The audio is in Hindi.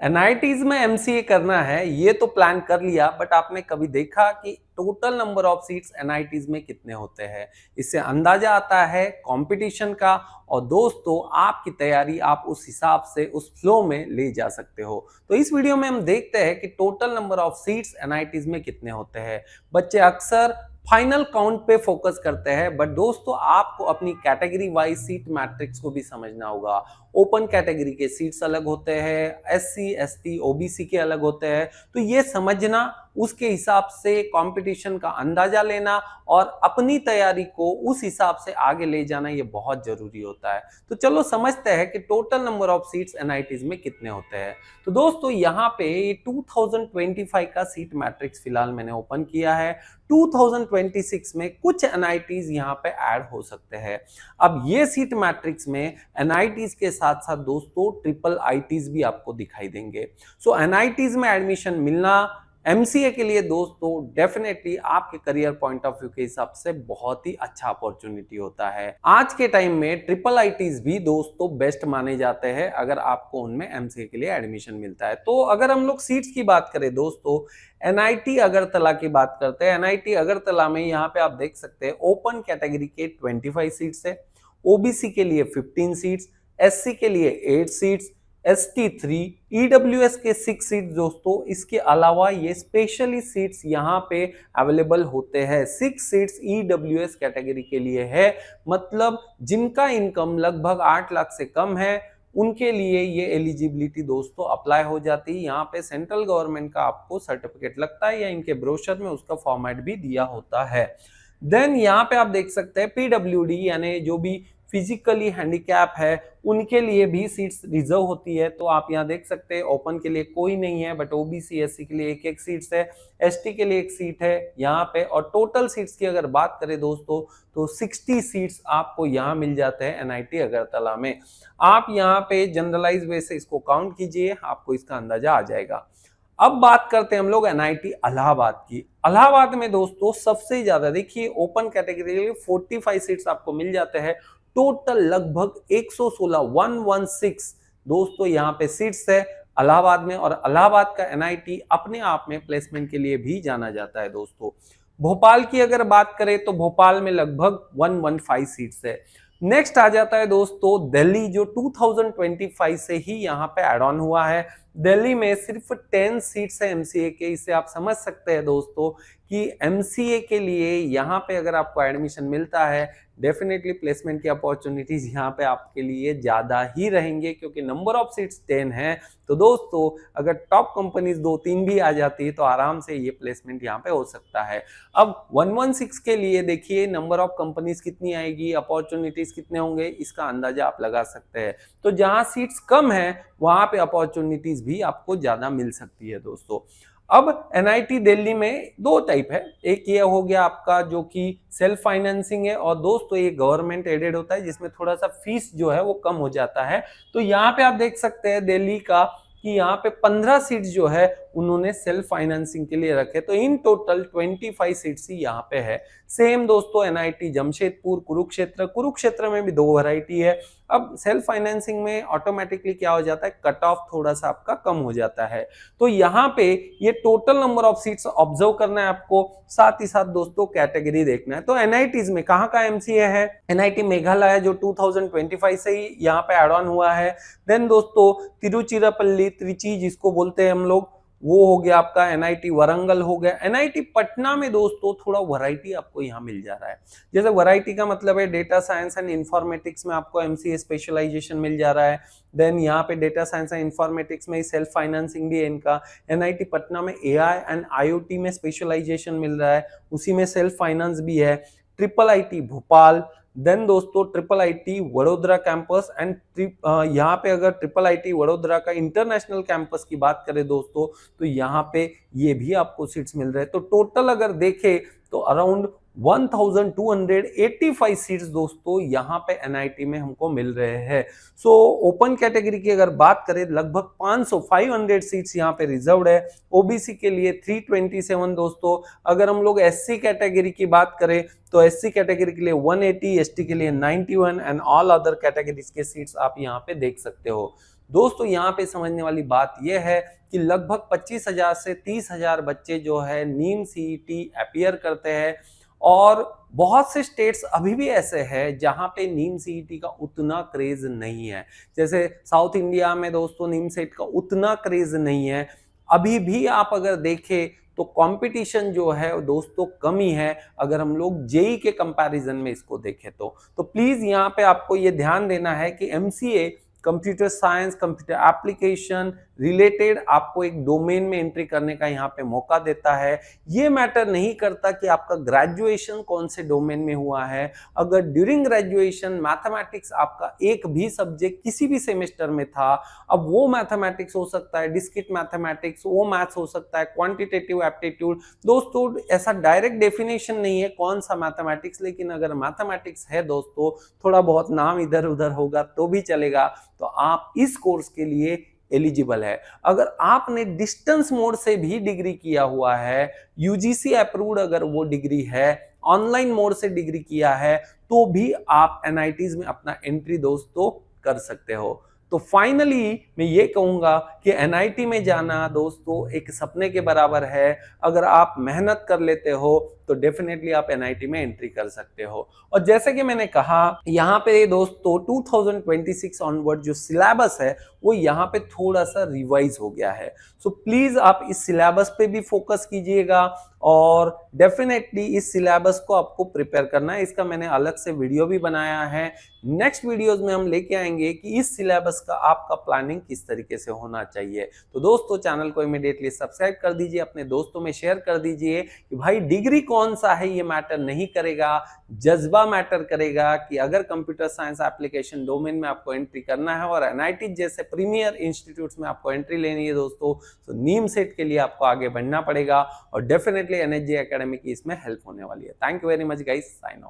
एनआईटीज में एमसीए करना है ये तो प्लान कर लिया, बट आपने कभी देखा कि total number of seats NITs में कितने होते हैं? इससे अंदाजा आता है कंपटीशन का। और दोस्तों, आपकी तैयारी आप उस हिसाब से उस फ्लो में ले जा सकते हो। तो इस वीडियो में हम देखते हैं कि total number of seats NITs में कितने होते हैं। बच्चे अक्सर फाइनल काउंट पे फोकस करते हैं, बट दोस्तों आपको अपनी कैटेगरी वाइज सीट मैट्रिक्स को भी समझना होगा। ओपन कैटेगरी के सीट्स अलग होते हैं, एससी एसटी ओबीसी के अलग होते हैं। तो ये समझना, उसके हिसाब से कंपटीशन का अंदाजा लेना और अपनी तैयारी को उस हिसाब से आगे ले जाना, ये बहुत जरूरी होता है। तो चलो समझते हैं कि total number of seats NITs में कितने होते हैं। तो दोस्तों यहाँ पे 2025 का सीट मैट्रिक्स फिलहाल मैंने ओपन किया है। 2026 में कुछ एनआईटीज यहाँ पे ऐड हो सकते हैं। अब ये सीट मैट्रिक्स में एनआईटीज के साथ साथ दोस्तों ट्रिपल आईटीज भी आपको दिखाई देंगे। सो एनआईटीज में एडमिशन मिलना एमसीए के लिए दोस्तों डेफिनेटली आपके करियर पॉइंट ऑफ व्यू के हिसाब से बहुत ही अच्छा अपॉर्चुनिटी होता है। आज के टाइम में ट्रिपल आईटीज भी दोस्तों बेस्ट माने जाते हैं अगर आपको उनमें एमसीए के लिए एडमिशन मिलता है। तो अगर हम लोग सीट्स की बात करें दोस्तों, एनआईटी अगरतला की बात करते हैं। एनआईटी अगरतला में यहाँ पे आप देख सकते हैं ओपन कैटेगरी के 25 सीट्स है, ओबीसी के लिए 15 सीट्स, एससी के लिए 8 सीट्स, एसटी 3, ईडब्ल्यूएस के 6 सीट्स दोस्तों। इसके अलावा ये स्पेशली सीट्स यहाँ पे अवेलेबल होते हैं। 6 सीट्स ईडब्ल्यूएस कैटेगरी के लिए है, मतलब जिनका इनकम लगभग 8 लाख से कम है उनके लिए ये एलिजिबिलिटी दोस्तों अप्लाई हो जाती है। यहाँ पे सेंट्रल गवर्नमेंट का आपको सर्टिफिकेट लगता है या इनके ब्रोशर में उसका फॉर्मेट भी दिया होता है। देन यहाँ पे आप देख सकते हैं पीडब्ल्यूडी यानी जो भी फिजिकली हैंडीकैप है उनके लिए भी सीट्स रिजर्व होती है। तो आप यहाँ देख सकते हैं ओपन के लिए कोई नहीं है, बट ओबीसी एससी के लिए एक सीट्स है, एसटी के लिए एक सीट है यहाँ पे। और टोटल सीट्स की अगर बात करें दोस्तों तो 60 सीट्स आपको यहाँ मिल जाते हैं एनआईटी अगरतला में। आप यहाँ पे जनरलाइज वे से इसको काउंट कीजिए, आपको इसका अंदाजा आ जाएगा। अब बात करते हैं हम लोग एनआईटी इलाहाबाद की। इलाहाबाद में दोस्तों सबसे ज्यादा देखिए ओपन कैटेगरी के लिए 45 सीट्स आपको मिल जाते हैं। टोटल लगभग 116 दोस्तों यहाँ पे सीट्स है इलाहाबाद में। और इलाहाबाद का एनआईटी अपने आप में प्लेसमेंट के लिए भी जाना जाता है दोस्तों। भोपाल की अगर बात करें तो भोपाल में लगभग 115 सीट्स है। नेक्स्ट आ जाता है दोस्तों दिल्ली, जो 2025 से ही यहाँ पे एड ऑन हुआ है। दिल्ली में सिर्फ 10 सीट्स है एमसीए के। इससे आप समझ सकते हैं दोस्तों कि एमसीए के लिए यहाँ पे अगर आपको एडमिशन मिलता है डेफिनेटली प्लेसमेंट की अपॉर्चुनिटीज यहाँ पे आपके लिए ज्यादा ही रहेंगे, क्योंकि नंबर ऑफ सीट्स 10 है। तो दोस्तों अगर टॉप कंपनीज 2-3 भी आ जाती है तो आराम से ये प्लेसमेंट यहाँ पे हो सकता है। अब 116 के लिए देखिए नंबर ऑफ कंपनीज कितनी आएगी, अपॉर्चुनिटीज कितने होंगे, इसका अंदाजा आप लगा सकते हैं। तो जहां सीट्स कम है वहां पे अपॉर्चुनिटीज भी आपको ज्यादा मिल सकती है दोस्तों। अब एनआईटी दिल्ली में दो टाइप है, एक ये हो गया आपका जो कि सेल्फ फाइनेंसिंग है, और दोस्तों ये गवर्नमेंट एडेड होता है जिसमें थोड़ा सा फीस जो है वो कम हो जाता है। तो यहाँ पे आप देख सकते हैं दिल्ली का कि यहाँ पे 15 सीट्स जो है उन्होंने सेल्फ फाइनेंसिंग के लिए रखे। तो इन टोटल 25 सीट्स ही यहाँ पे है। सेम दोस्तों एनआईटी जमशेदपुर, कुरुक्षेत्र में भी 2 वैरायटी है। अब सेल्फ फाइनेंसिंग में ऑटोमेटिकली क्या हो जाता है, कट ऑफ थोड़ा सा आपका कम हो जाता है। तो यहाँ पे ये total number of seats observe करना है आपको, साथ ही साथ दोस्तों कैटेगरी देखना है। तो एनआईटीज में कहाँ का एमसीए है, एनआईटी मेघालय जो 2025 से ही यहाँ पे एड ऑन हुआ है। देन दोस्तों तिरुचिरापल्ली, त्रिची जिसको बोलते हैं हम लोग, वो हो गया आपका। एनआईटी वरंगल हो गया। एनआईटी पटना में दोस्तों थोड़ा वैरायटी आपको यहाँ मिल जा रहा है। जैसे वैरायटी का मतलब है डेटा साइंस एंड इंफॉर्मेटिक्स में आपको एमसीए स्पेशलाइजेशन मिल जा रहा है। देन यहाँ पे डेटा साइंस एंड इंफॉर्मेटिक्स में सेल्फ फाइनेंसिंग भी है इनका। एनआईटी पटना में एआई एंड आईओटी में स्पेशलाइजेशन मिल रहा है, उसी में सेल्फ फाइनेंस भी है। ट्रिपल आईटी भोपाल, देन दोस्तों triple IT Vadodara campus and यहाँ पे अगर ट्रिपल आईटी वडोदरा का इंटरनेशनल कैंपस की बात करें दोस्तों तो यहाँ पे ये भी आपको सीट्स मिल रहे हैं। तो टोटल अगर देखें तो अराउंड 1285 सीट्स दोस्तों यहाँ पे एनआईटी में हमको मिल रहे हैं। सो ओपन कैटेगरी की अगर बात करें लगभग 500 सीट्स यहाँ पे रिजर्व्ड है। ओबीसी के लिए 327 दोस्तों। अगर हम लोग एससी कैटेगरी की बात करें तो एससी कैटेगरी के लिए 180, एसटी के लिए 91 एंड ऑल अदर कैटेगरीज के सीट्स आप यहाँ पे देख सकते हो। दोस्तों यहाँ पे समझने वाली बात यह है कि लगभग 25,000 से 30,000 बच्चे जो है नीम सीईटी अपीयर करते हैं और बहुत से स्टेट्स अभी भी ऐसे हैं जहां पे नीम सीईटी का उतना क्रेज नहीं है। जैसे साउथ इंडिया में दोस्तों नीम सेट का उतना क्रेज नहीं है। अभी भी आप अगर देखें तो कंपटीशन जो है दोस्तों कम ही है अगर हम लोग जेई के कंपैरिजन में इसको देखें तो प्लीज यहाँ पे आपको ये ध्यान देना है कि MCA computer science computer application related आपको एक डोमेन में एंट्री करने का यहाँ पे मौका देता है। ये मैटर नहीं करता कि आपका ग्रेजुएशन कौन से डोमेन में हुआ है। अगर ड्यूरिंग ग्रेजुएशन मैथमेटिक्स आपका एक भी सब्जेक्ट किसी भी सेमेस्टर में था, अब वो मैथमेटिक्स हो सकता है, डिस्क्रीट मैथमेटिक्स, वो मैथ्स हो सकता है, क्वांटिटेटिव एप्टीट्यूड। दोस्तों ऐसा डायरेक्ट डेफिनेशन नहीं है कौन सा मैथमेटिक्स, लेकिन अगर मैथमेटिक्स है दोस्तों, थोड़ा बहुत नाम इधर उधर होगा तो भी चलेगा, तो आप इस कोर्स के लिए एलिजिबल है। अगर आपने डिस्टेंस मोड से भी डिग्री किया हुआ है, यूजीसी अप्रूव्ड अगर वो डिग्री है, ऑनलाइन मोड से डिग्री किया है, तो भी आप एनआईटीज में अपना एंट्री दोस्तों कर सकते हो। तो फाइनली मैं ये कहूंगा कि एनआईटी में जाना दोस्तों एक सपने के बराबर है। अगर आप मेहनत कर लेते हो तो डेफिनेटली आप एनआईटी में एंट्री कर सकते हो। और जैसे कि मैंने कहा यहाँ पे दोस्तों 2026 ऑनवर्ड जो सिलेबस है वो यहाँ पे थोड़ा सा रिवाइज हो गया है। सो प्लीज आप इस सिलेबस पे भी फोकस कीजिएगा और डेफिनेटली इस सिलेबस को आपको प्रिपेयर करना है। इसका मैंने अलग से वीडियो भी बनाया है। नेक्स्ट वीडियोस में हम लेके आएंगे कि इस सिलेबस का आपका प्लानिंग किस तरीके से होना चाहिए। तो दोस्तों चैनल को इमीडिएटली सब्सक्राइब कर दीजिए, अपने दोस्तों में शेयर कर दीजिए कि भाई डिग्री कौन सा है ये मैटर नहीं करेगा, जज्बा मैटर करेगा कि अगर कंप्यूटर साइंस एप्लीकेशन डोमेन में आपको एंट्री करना है और एनआईटी जैसे प्रीमियर इंस्टीट्यूट्स में आपको एंट्री लेनी है दोस्तों, तो नीम सेट के लिए आपको आगे बढ़ना पड़ेगा और डेफिनेटली एनएचजे एकेडमी की इसमें हेल्प होने वाली है। Thank you very much guys, sign of.